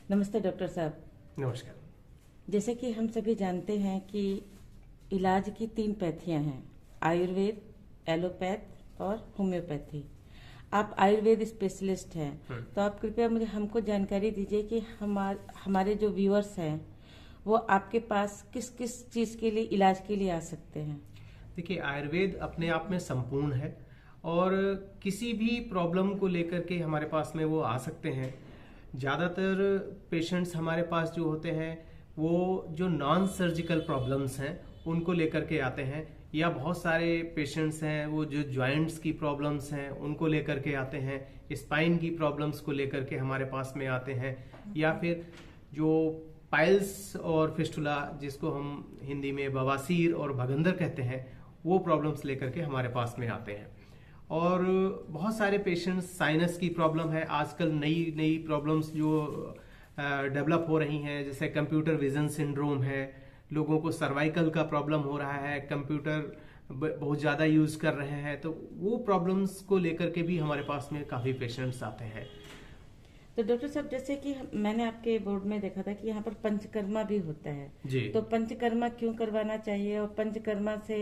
नमस्ते डॉक्टर साहब। नमस्कार। जैसे कि हम सभी जानते हैं कि इलाज की 3 पैथियां हैं, आयुर्वेद, एलोपैथ और होम्योपैथी। आप आयुर्वेद स्पेशलिस्ट हैं, तो आप कृपया मुझे हमको जानकारी दीजिए कि हमारे जो व्यूअर्स हैं वो आपके पास किस किस चीज़ के लिए इलाज के लिए आ सकते हैं। देखिए, आयुर्वेद अपने आप में संपूर्ण है और किसी भी प्रॉब्लम को लेकर के हमारे पास में वो आ सकते हैं। ज़्यादातर पेशेंट्स हमारे पास जो होते हैं वो जो नॉन सर्जिकल प्रॉब्लम्स हैं उनको लेकर के आते हैं, या बहुत सारे पेशेंट्स हैं वो जो जॉइंट्स की प्रॉब्लम्स हैं उनको लेकर के आते हैं, स्पाइन की प्रॉब्लम्स को लेकर के हमारे पास में आते हैं, या फिर जो पाइल्स और फिस्टुला जिसको हम हिंदी में बवासीर और भगंदर कहते हैं वो प्रॉब्लम्स लेकर के हमारे पास में आते हैं। और बहुत सारे पेशेंट्स साइनस की प्रॉब्लम है, आजकल नई नई प्रॉब्लम्स जो डेवलप हो रही हैं, जैसे कंप्यूटर विजन सिंड्रोम है, लोगों को सर्वाइकल का प्रॉब्लम हो रहा है, कंप्यूटर बहुत ज़्यादा यूज़ कर रहे हैं, तो वो प्रॉब्लम्स को लेकर के भी हमारे पास में काफ़ी पेशेंट्स आते हैं। तो डॉक्टर साहब, जैसे कि मैंने आपके बोर्ड में देखा था कि यहाँ पर पंचकर्मा भी होता है जी। तो पंचकर्मा क्यों करवाना चाहिए, और पंचकर्मा से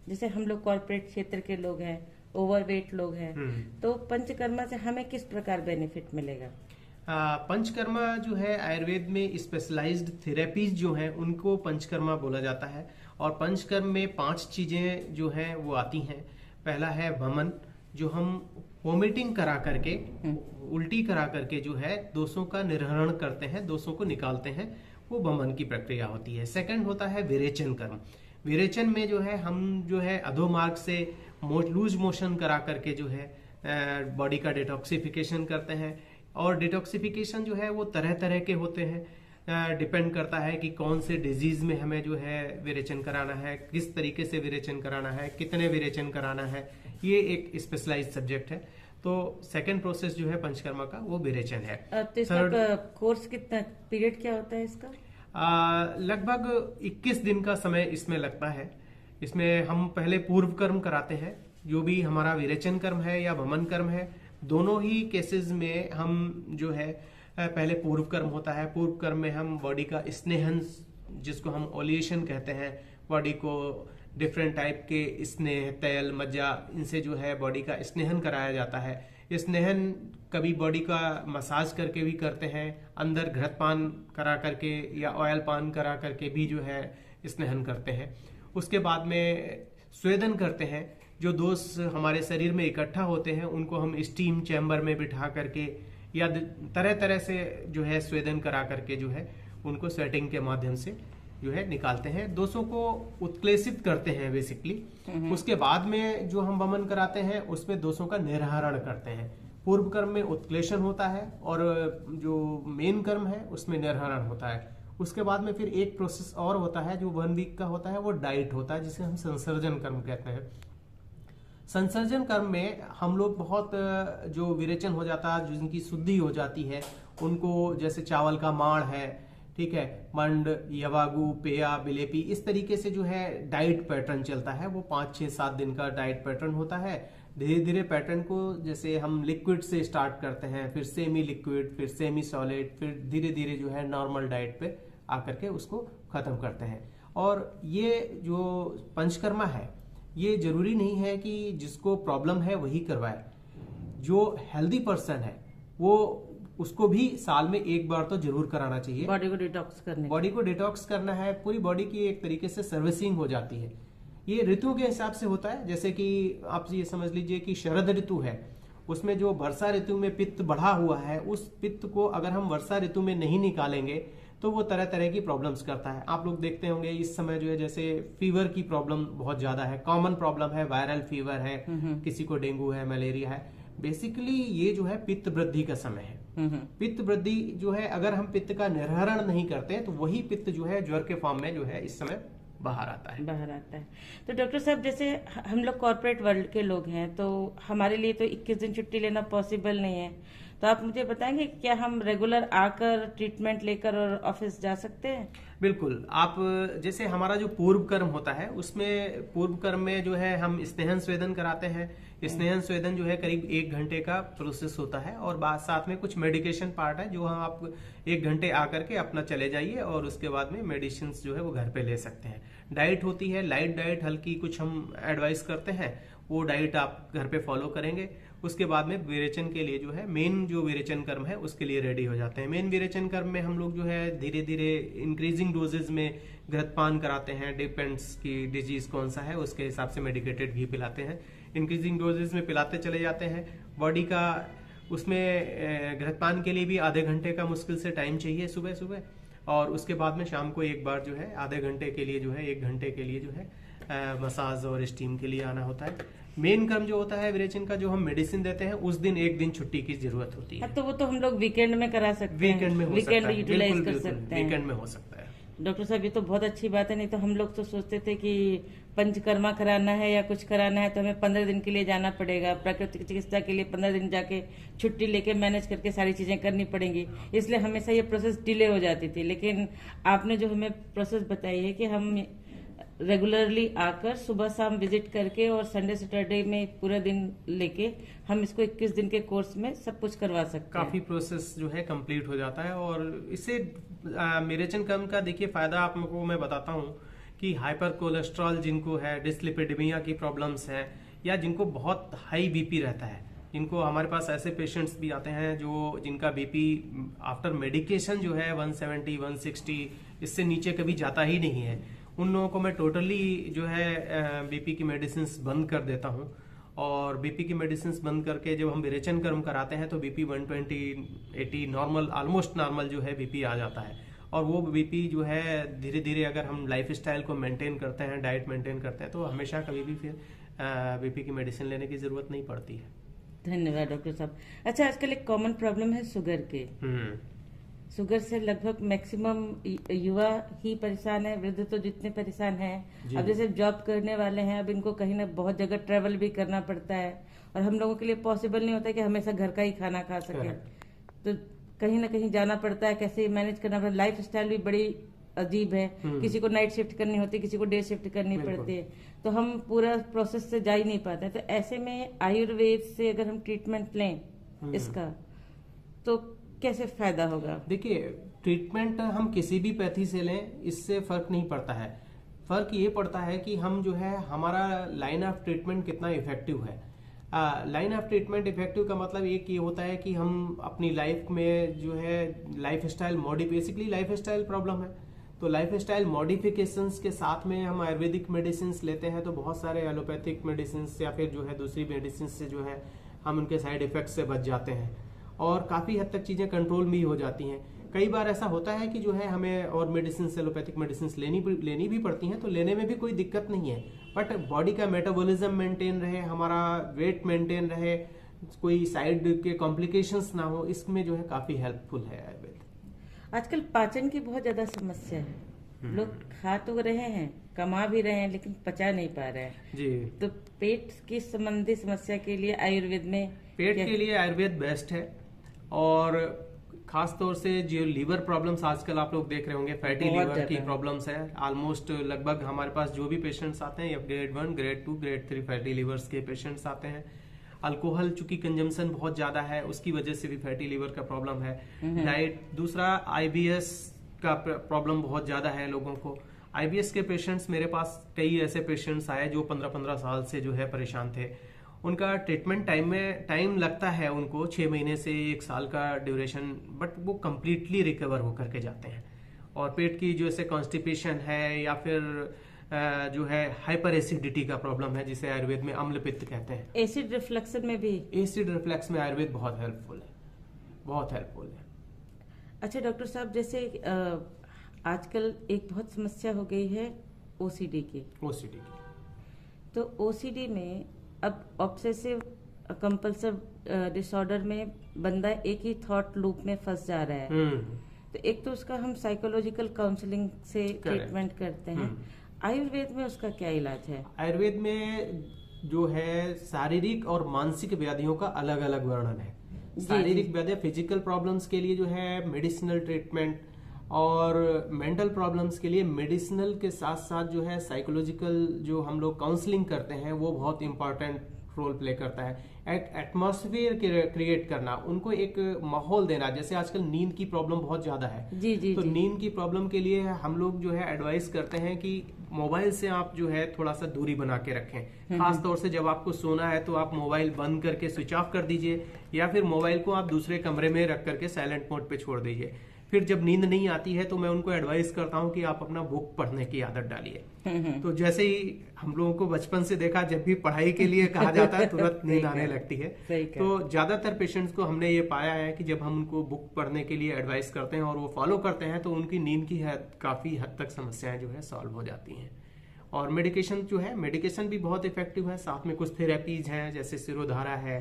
जैसे हम लोग कॉर्पोरेट क्षेत्र के लोग हैं, ओवरवेट लोग हैं, तो पंचकर्मा से हमें किस प्रकार बेनिफिट मिलेगा? पंचकर्मा जो है आयुर्वेद में स्पेशलाइज्ड थेरेपीज जो हैं उनको पंचकर्मा बोला जाता है। और पंचकर्म में 5 चीजें जो हैं वो आती हैं। पहला है वमन, जो हम वोमिटिंग करा करके, उल्टी करा करके जो है दोषों का निर्हरण करते हैं, दोषों को निकालते हैं, वो वमन की प्रक्रिया होती है। सेकंड होता है विरेचन कर्म। विरेचन में जो है हम जो है अधोमार्ग से लूज मोशन करा करके जो है बॉडी का डिटॉक्सिफिकेशन करते हैं। और डिटॉक्सिफिकेशन जो है वो तरह तरह के होते हैं, डिपेंड करता है कि कौन से डिजीज में हमें जो है विरेचन कराना है, किस तरीके से विरेचन कराना है, कितने विरेचन कराना है, ये एक स्पेशलाइज्ड सब्जेक्ट है। तो सेकंड प्रोसेस जो है पंचकर्मा का वो विरेचन है। तो इसका कोर्स कितना पीरियड क्या होता है इसका? लगभग 21 दिन का समय इसमें लगता है। इसमें हम पहले पूर्व कर्म कराते हैं, जो भी हमारा विरेचन कर्म है या वमन कर्म है, दोनों ही केसेस में हम जो है पहले पूर्व कर्म होता है। पूर्व कर्म में हम बॉडी का स्नेहन, जिसको हम ओलिएशन कहते हैं, बॉडी को डिफरेंट टाइप के स्नेह, तेल, मज्जा, इनसे जो है बॉडी का स्नेहन कराया जाता है। स्नेहन कभी बॉडी का मसाज करके भी करते हैं, अंदर घृत पान करा करके या ऑयल पान करा करके भी जो है स्नेहन करते हैं। उसके बाद में स्वेदन करते हैं। जो दोष हमारे शरीर में इकट्ठा होते हैं उनको हम स्टीम चैम्बर में बिठा करके या तरह तरह से जो है स्वेदन करा करके जो है उनको स्वेटिंग के माध्यम से जो है निकालते हैं, दोषों को उत्क्लेशित करते हैं बेसिकली। उसके बाद में जो हम वमन कराते हैं उसमें दोषों का निर्हरण करते हैं। पूर्व कर्म में उत्क्लेशन होता है और जो मेन कर्म है उसमें निर्हरण होता है। उसके बाद में फिर एक प्रोसेस और होता है जो 1 वीक का होता है, वो डाइट होता है, जिसे हम संसर्जन कर्म कहते हैं। संसर्जन कर्म में हम लोग बहुत जो विरेचन हो जाता है, जिनकी शुद्धि हो जाती है, उनको जैसे चावल का माड़ है, ठीक है, मंड, यवागु, पेया, बिलेपी, इस तरीके से जो है डाइट पैटर्न चलता है। वो 5, 6, 7 दिन का डाइट पैटर्न होता है। धीरे धीरे पैटर्न को जैसे हम लिक्विड से स्टार्ट करते हैं, फिर सेमी लिक्विड, फिर सेमी सॉलिड, फिर धीरे धीरे जो है नॉर्मल डाइट पे आकर के उसको खत्म करते हैं। और ये जो पंचकर्मा है, ये जरूरी नहीं है कि जिसको प्रॉब्लम है वही करवाए। जो हेल्दी पर्सन है वो उसको भी साल में एक बार तो जरूर कराना चाहिए। बॉडी को डिटॉक्स करना है, पूरी बॉडी की एक तरीके से सर्विसिंग हो जाती है। ये ऋतु के हिसाब से होता है। जैसे कि आप ये समझ लीजिए कि शरद ऋतु है, उसमें जो वर्षा ऋतु में पित्त बढ़ा हुआ है, उस पित्त को अगर हम वर्षा ऋतु में नहीं निकालेंगे तो वो तरह तरह की प्रॉब्लम्स करता है। आप लोग देखते होंगे इस समय जो है जैसे फीवर की प्रॉब्लम बहुत ज्यादा है, कॉमन प्रॉब्लम है, वायरल फीवर है, किसी को डेंगू है, मलेरिया है। बेसिकली ये जो है पित्त वृद्धि का समय है। पित्त वृद्धि जो है, अगर हम पित्त का निर्हरण नहीं करते तो वही पित्त जो है ज्वर के फॉर्म में जो है इस समय बाहर आता है। तो डॉक्टर साहब, जैसे हम लोग कॉर्पोरेट वर्ल्ड के लोग हैं तो हमारे लिए तो 21 दिन छुट्टी लेना पॉसिबल नहीं है, तो आप मुझे बताएंगे क्या हम रेगुलर आकर ट्रीटमेंट लेकर और ऑफिस जा सकते हैं? बिल्कुल। आप जैसे हमारा जो पूर्व कर्म होता है उसमें पूर्व कर्म में जो है हम स्नेहन स्वेदन कराते हैं, स्नेहन स्वेदन जो है करीब 1 घंटे का प्रोसेस होता है, और बाद साथ में कुछ मेडिकेशन पार्ट है जो हम आप 1 घंटे आकर के अपना चले जाइए और उसके बाद में मेडिसिन जो है वो घर पे ले सकते हैं। डाइट होती है लाइट डाइट, हल्की कुछ हम एडवाइस करते हैं, वो डाइट आप घर पे फॉलो करेंगे। उसके बाद में विरेचन के लिए जो है मेन जो विरेचन कर्म है उसके लिए रेडी हो जाते हैं। मेन विरेचन कर्म में हम लोग जो है धीरे धीरे इंक्रीजिंग डोजेज में घृतपान कराते हैं, डिपेंड्स की डिजीज कौन सा है उसके हिसाब से मेडिकेटेड घी पिलाते हैं, इंक्रीजिंग डोजेज में पिलाते चले जाते हैं। बॉडी का उसमें घृतपान के लिए भी आधे घंटे का मुश्किल से टाइम चाहिए सुबह सुबह, और उसके बाद में शाम को एक बार जो है आधे घंटे के लिए जो है 1 घंटे के लिए जो है मसाज और स्टीम के लिए आना होता है। मेन कर्म जो होता है विरेचन का, जो हम मेडिसिन देते हैं उस दिन 1 दिन छुट्टी की जरूरत होती है। तो वो तो हम लोग वीकेंड में करा सकते हैं, वीकेंड में हो सकता है, यूटिलाइज बिल्कुल कर सकते हैं, वीकेंड में हो सकता है। डॉक्टर साहब ये तो बहुत अच्छी बात है, नहीं तो हम लोग तो सोचते थे कि पंचकर्मा कराना है या कुछ कराना है तो हमें 15 दिन के लिए जाना पड़ेगा, प्राकृतिक चिकित्सा के लिए 15 दिन जाके छुट्टी लेके मैनेज करके सारी चीजें करनी पड़ेंगी, इसलिए हमेशा ये प्रोसेस डिले हो जाती थी। लेकिन आपने जो हमें प्रोसेस बताई है कि हम रेगुलरली आकर सुबह शाम विजिट करके और संडे सैटरडे में पूरा दिन लेके हम इसको 21 दिन के कोर्स में सब कुछ करवा सकते हैं। काफी प्रोसेस जो है कंप्लीट हो जाता है, और इससे विरेचन कर्म का देखिए फायदा आपको मैं बताता हूँ कि हाइपर कोलेस्ट्रॉल जिनको है, डिस्लिपिडेमिया की प्रॉब्लम्स है, या जिनको बहुत हाई बीपी रहता है, जिनको हमारे पास ऐसे पेशेंट्स भी आते हैं जो जिनका बीपी आफ्टर मेडिकेशन जो है 170 160 इससे नीचे कभी जाता ही नहीं है, उन लोगों को मैं टोटली जो है बीपी की मेडिसिन बंद कर देता हूँ। और बीपी की मेडिसिन बंद करके जब हम विरेचन कर्म कराते हैं तो बीपी 120 80 नॉर्मल, ऑलमोस्ट नॉर्मल जो है बीपी आ जाता है। और वो बीपी जो है धीरे धीरे अगर हम लाइफ स्टाइल को मेंटेन करते हैं, डाइट मेंटेन करते हैं, तो हमेशा कभी भी फिर बीपी की मेडिसिन लेने की जरूरत नहीं पड़ती है। धन्यवाद डॉक्टर साहब। अच्छा, आजकल एक कॉमन प्रॉब्लम है शुगर के। शुगर से लगभग मैक्सिमम युवा ही परेशान है, वृद्ध तो जितने परेशान हैं। अब जैसे जॉब करने वाले हैं, अब इनको कहीं ना बहुत जगह ट्रेवल भी करना पड़ता है, और हम लोगों के लिए पॉसिबल नहीं होता कि हमेशा घर का ही खाना खा सके, तो कहीं ना कहीं जाना पड़ता है, कैसे मैनेज करना पड़ता है। लाइफ स्टाइल भी बड़ी अजीब है, किसी को नाइट शिफ्ट करनी होती है, किसी को डे शिफ्ट करनी पड़ती है, तो हम पूरा प्रोसेस से जा ही नहीं पाते। तो ऐसे में आयुर्वेद से अगर हम ट्रीटमेंट लें इसका, तो कैसे फायदा होगा? देखिए, ट्रीटमेंट हम किसी भी पैथी से लें इससे फर्क नहीं पड़ता है। फर्क ये पड़ता है कि हम जो है हमारा लाइन ऑफ ट्रीटमेंट कितना इफेक्टिव है। लाइन ऑफ ट्रीटमेंट इफेक्टिव का मतलब एक ये होता है कि हम अपनी लाइफ में जो है life style basically life style problem है, तो लाइफ स्टाइल मॉडिफिकेशंस के साथ में हम आयुर्वेदिक मेडिसिन लेते हैं तो बहुत सारे एलोपैथिक मेडिसिन या फिर जो है दूसरी मेडिसिन से जो है हम उनके साइड इफेक्ट से बच जाते हैं, और काफी हद तक चीजें कंट्रोल में ही हो जाती हैं। कई बार ऐसा होता है कि जो है हमें और मेडिसिन एलोपैथिक मेडिसिन लेनी भी पड़ती हैं, तो लेने में भी कोई दिक्कत नहीं है, बट बॉडी का मेटाबॉलिज्म मेंटेन रहे, हमारा वेट मेंटेन रहे, कोई साइड के कॉम्प्लिकेशंस ना हो, इसमें जो है काफी हेल्पफुल है आयुर्वेद। आजकल पाचन की बहुत ज्यादा समस्या है, लोग खा तो रहे हैं, कमा भी रहे हैं, लेकिन पचा नहीं पा रहे हैं जी। तो पेट की संबंधी समस्या के लिए आयुर्वेद में पेट के लिए आयुर्वेद बेस्ट है, और खास तौर से जो लीवर प्रॉब्लम्स आजकल आप लोग देख रहे होंगे, फैटी लीवर की प्रॉब्लम्स है। ऑलमोस्ट लगभग हमारे पास जो भी पेशेंट्स आते हैं, grade 1 grade 2 grade 3 fatty levers के पेशेंट्स आते हैं। अल्कोहल चूंकि कंजम्पशन बहुत ज्यादा है, उसकी वजह से भी फैटी लीवर का प्रॉब्लम है। डाइट, दूसरा आईबीएस का प्रॉब्लम बहुत ज्यादा है लोगों को। आईबीएस के पेशेंट्स, मेरे पास कई ऐसे पेशेंट्स आए जो 15-15 साल से जो है परेशान थे। उनका ट्रीटमेंट टाइम लगता है उनको 6 महीने से 1 साल का ड्यूरेशन, बट वो कम्प्लीटली रिकवर होकर के जाते हैं। और पेट की जो ऐसे कॉन्स्टिपेशन है या फिर जो है हाइपर एसिडिटी का प्रॉब्लम है, जिसे आयुर्वेद में अम्ल पित्त कहते हैं। एसिड रिफ्लक्शन में भी, एसिड रिफ्लक्स में आयुर्वेद बहुत हेल्पफुल है, बहुत हेल्पफुल है। अच्छा डॉक्टर साहब, जैसे आजकल एक बहुत समस्या हो गई है ओसीडी की। तो ओसीडी में अब ऑब्सेसिव कंपल्सिव डिसऑर्डर में बंदा एक ही थॉट लूप में फंस जा रहा है। तो एक तो उसका हम साइकोलॉजिकल काउंसलिंग से ट्रीटमेंट करते हैं, आयुर्वेद में उसका क्या इलाज है? आयुर्वेद में जो है शारीरिक और मानसिक व्याधियों का अलग अलग वर्णन है। शारीरिक व्याधि, फिजिकल प्रॉब्लम्स के लिए जो है मेडिसिनल ट्रीटमेंट, और मेंटल प्रॉब्लम्स के लिए मेडिसिनल के साथ साथ जो है साइकोलॉजिकल जो हम लोग काउंसलिंग करते हैं वो बहुत इंपॉर्टेंट रोल प्ले करता है। एक एटमॉस्फेयर क्रिएट करना, उनको एक माहौल देना। जैसे आजकल नींद की प्रॉब्लम बहुत ज्यादा है, जी जी तो जी। नींद की प्रॉब्लम के लिए हम लोग जो है एडवाइस करते हैं कि मोबाइल से आप जो है थोड़ा सा दूरी बना के रखें। खास तौर से जब आपको सोना है तो आप मोबाइल बंद करके स्विच ऑफ कर दीजिए, या फिर मोबाइल को आप दूसरे कमरे में रख करके साइलेंट मोड पे छोड़ दीजिए। फिर जब नींद नहीं आती है तो मैं उनको एडवाइस करता हूँ कि आप अपना बुक पढ़ने की आदत डालिए। तो जैसे ही हम लोगों को बचपन से देखा, जब भी पढ़ाई के लिए कहा जाता है तुरंत नींद आने लगती है। तो ज्यादातर पेशेंट्स को हमने ये पाया है कि जब हम उनको बुक पढ़ने के लिए एडवाइस करते हैं और वो फॉलो करते हैं, तो उनकी नींद की काफी हद तक समस्याएं जो है सॉल्व हो जाती हैं। और मेडिकेशन जो है, मेडिकेशन भी बहुत इफेक्टिव है। साथ में कुछ थेरेपीज हैं, जैसे शिरोधारा है,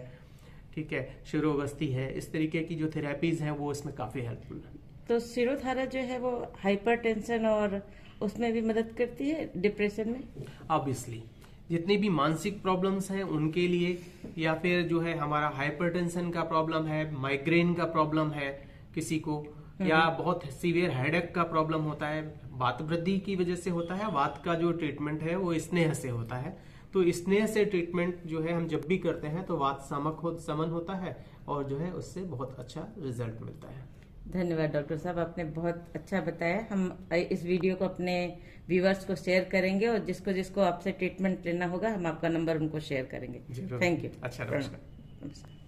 ठीक है, शिरोवस्ती है, इस तरीके की जो थेरेपीज हैं वो इसमें काफी हेल्पफुल है। तो शिरोधारा जो है वो हाइपरटेंशन और उसमें भी मदद करती है, डिप्रेशन में? ऑब्वियसली जितनी भी मानसिक प्रॉब्लम्स हैं उनके लिए, या फिर जो है हमारा हाइपरटेंशन का प्रॉब्लम है, माइग्रेन का प्रॉब्लम है किसी को, या बहुत सीवियर हेडेक का प्रॉब्लम होता है, वात वृद्धि की वजह से होता है। वात का जो ट्रीटमेंट है वो स्नेह से होता है। तो स्नेह से ट्रीटमेंट जो है हम जब भी करते हैं तो वात समन होता है, और जो है उससे बहुत अच्छा रिजल्ट मिलता है। धन्यवाद डॉक्टर साहब, आपने बहुत अच्छा बताया। हम इस वीडियो को अपने व्यूअर्स को शेयर करेंगे, और जिसको जिसको आपसे ट्रीटमेंट लेना होगा हम आपका नंबर उनको शेयर करेंगे। Thank you. अच्छा, नमस्कार।